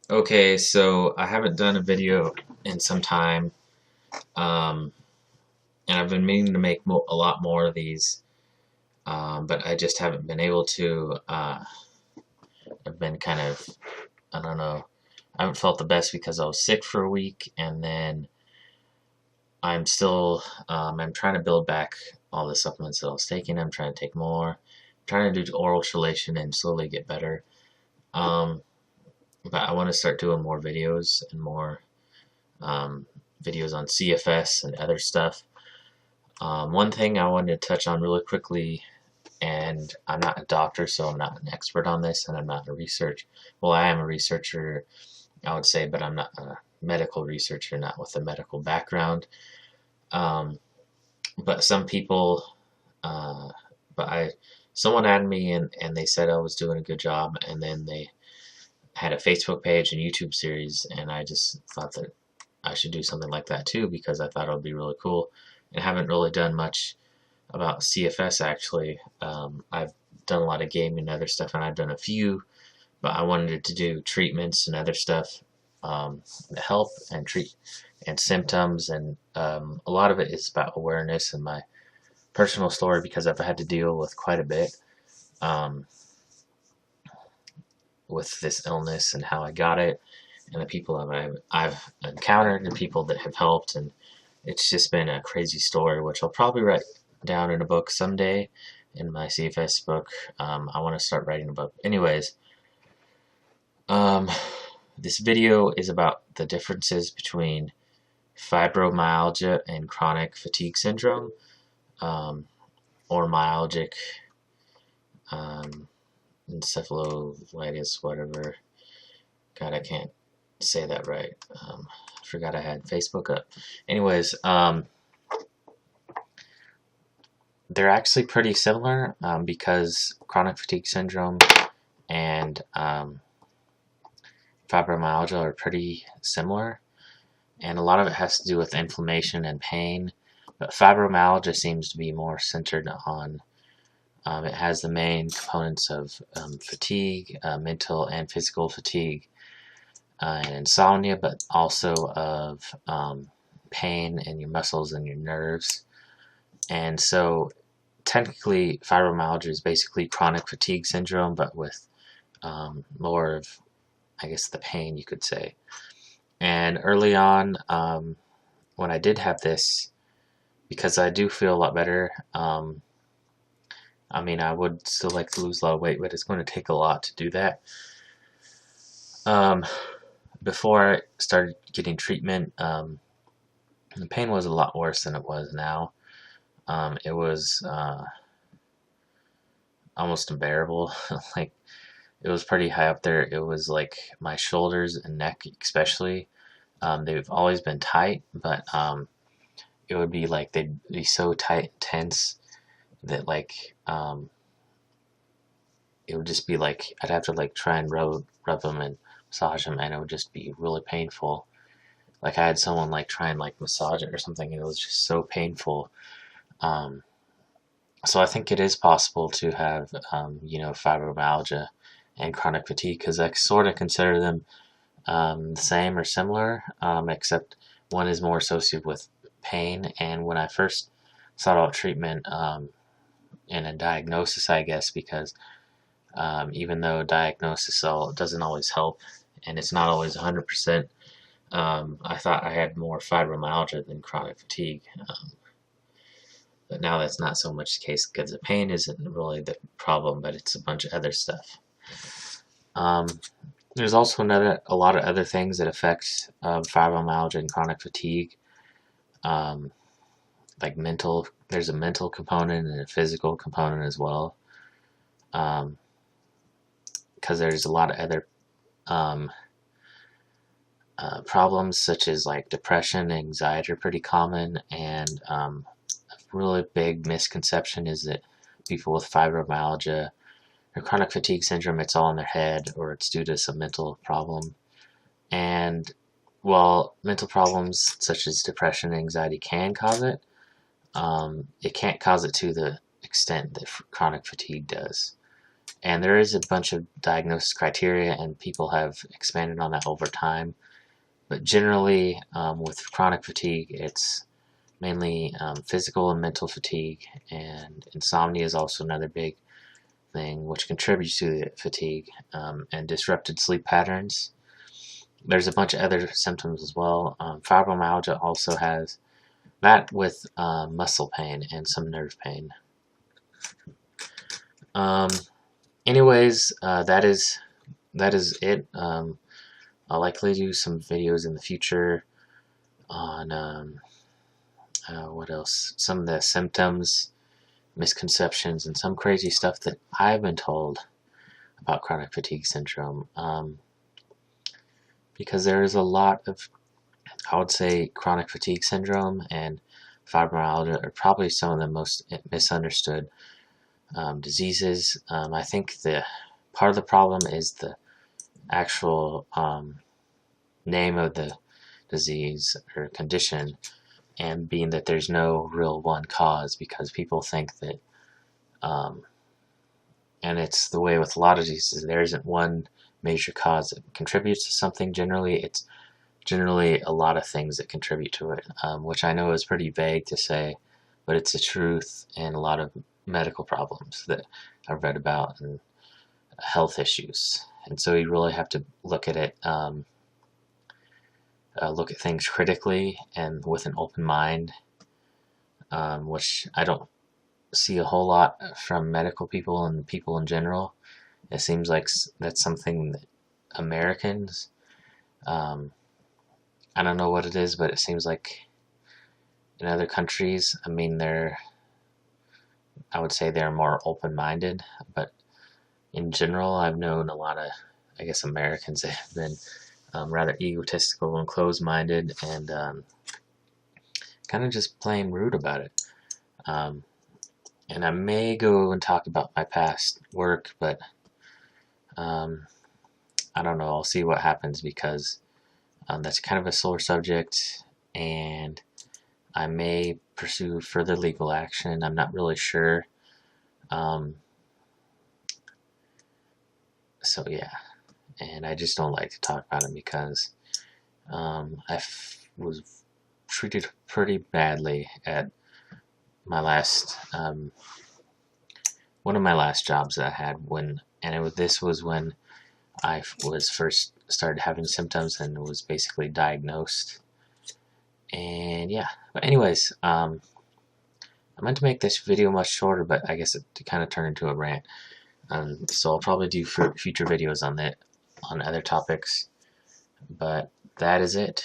Okay, so I haven't done a video in some time, um, and I've been meaning to make a lot more of these, but I just haven't been able to. I've been kind of, I don't know, I haven't felt the best because I was sick for a week, and then I'm still, I'm trying to build back all the supplements that I was taking. I'm trying to take more, I'm trying to do oral chelation and slowly get better. Um, but I want to start doing more videos and more um, videos on CFS and other stuff. One thing I wanted to touch on really quickly, and I'm not a doctor, so I'm not an expert on this, and I'm not a research. Well, I am a researcher, I would say, but I'm not a medical researcher, not with a medical background. Um, but some people, uh, but I, someone added me and they said I was doing a good job, and then they had a Facebook page and YouTube series, and I just thought that I should do something like that too because I thought it would be really cool. And I haven't really done much about CFS actually. I've done a lot of gaming and other stuff, and I've done a few, but I wanted to do treatments and other stuff that help and treat and symptoms, and a lot of it is about awareness and my personal story because I've had to deal with quite a bit um, with this illness and how I got it, and the people I've encountered and people that have helped, and it's just been a crazy story, which I'll probably write down in a book someday in my CFS book. I want to start writing a book. Anyways, um, this video is about the differences between fibromyalgia and chronic fatigue syndrome, um, or myalgic um, encephalomyelitis, whatever. God, I can't say that right. I forgot I had Facebook up. Anyways, they're actually pretty similar because chronic fatigue syndrome and fibromyalgia are pretty similar, and a lot of it has to do with inflammation and pain. But fibromyalgia seems to be more centered on it has the main components of fatigue, mental and physical fatigue, and insomnia, but also of pain in your muscles and your nerves. And so, technically, fibromyalgia is basically chronic fatigue syndrome, but with more of, I guess, the pain, you could say. And early on, when I did have this, because I do feel a lot better, I mean, I would still like to lose a lot of weight, but it's going to take a lot to do that. Um, Before I started getting treatment, the pain was a lot worse than it was now. It was almost unbearable. Like, it was pretty high up there. It was like my shoulders and neck, especially. They've always been tight, but it would be like they'd be so tight and tense that it would just be like I'd have to like try and rub them and massage them, and it would just be really painful. Like I had someone like try and like massage it or something, and it was just so painful. Um, so I think it is possible to have fibromyalgia and chronic fatigue because I sort of consider them the same or similar, except one is more associated with pain. And when I first sought out treatment and a diagnosis, I guess, because even though diagnosis doesn't always help and it's not always 100%, I thought I had more fibromyalgia than chronic fatigue. But now that's not so much the case because the pain isn't really the problem, but it's a bunch of other stuff. Um, there's also a lot of other things that affect fibromyalgia and chronic fatigue, um, like mental. There's a mental component and a physical component as well, because there's a lot of other um, problems such as like depression, anxiety are pretty common, and a really big misconception is that people with fibromyalgia or chronic fatigue syndrome, it's all in their head or it's due to some mental problem. And while mental problems such as depression and anxiety can cause it, it can't cause it to the extent that chronic fatigue does. And there is a bunch of diagnosis criteria, and people have expanded on that over time. But generally, with chronic fatigue, it's mainly physical and mental fatigue, and insomnia is also another big thing which contributes to the fatigue, and disrupted sleep patterns. There's a bunch of other symptoms as well. Fibromyalgia also has that, with muscle pain and some nerve pain. Anyways, that is it. I'll likely do some videos in the future on what else? Some of the symptoms, misconceptions, and some crazy stuff that I've been told about chronic fatigue syndrome. Because there is a lot of, I would say, chronic fatigue syndrome and fibromyalgia are probably some of the most misunderstood diseases. I think the part of the problem is the actual name of the disease or condition, and being that there's no real one cause, because people think that, and it's the way with a lot of diseases, there isn't one major cause that contributes to something. Generally, it's generally a lot of things that contribute to it, which I know is pretty vague to say, but it's the truth in a lot of medical problems that I've read about, and health issues. And so you really have to look at it, look at things critically and with an open mind, which I don't see a whole lot from medical people and people in general. It seems like that's something that Americans, I don't know what it is, but it seems like in other countries, I mean, I would say they're more open-minded, but in general, I've known a lot of, I guess, Americans that have been rather egotistical and closed-minded, and kind of just plain rude about it. And I may go and talk about my past work, but I don't know. I'll see what happens, because that's kind of a sore subject, and I may pursue further legal action. I'm not really sure. So yeah, and I just don't like to talk about it, because I was treated pretty badly at my last one of my last jobs that I had, this was when I was first started having symptoms and was basically diagnosed. And yeah, but anyways, I meant to make this video much shorter, but I guess it kind of turned into a rant. So I'll probably do future videos on that, on other topics. But that is it.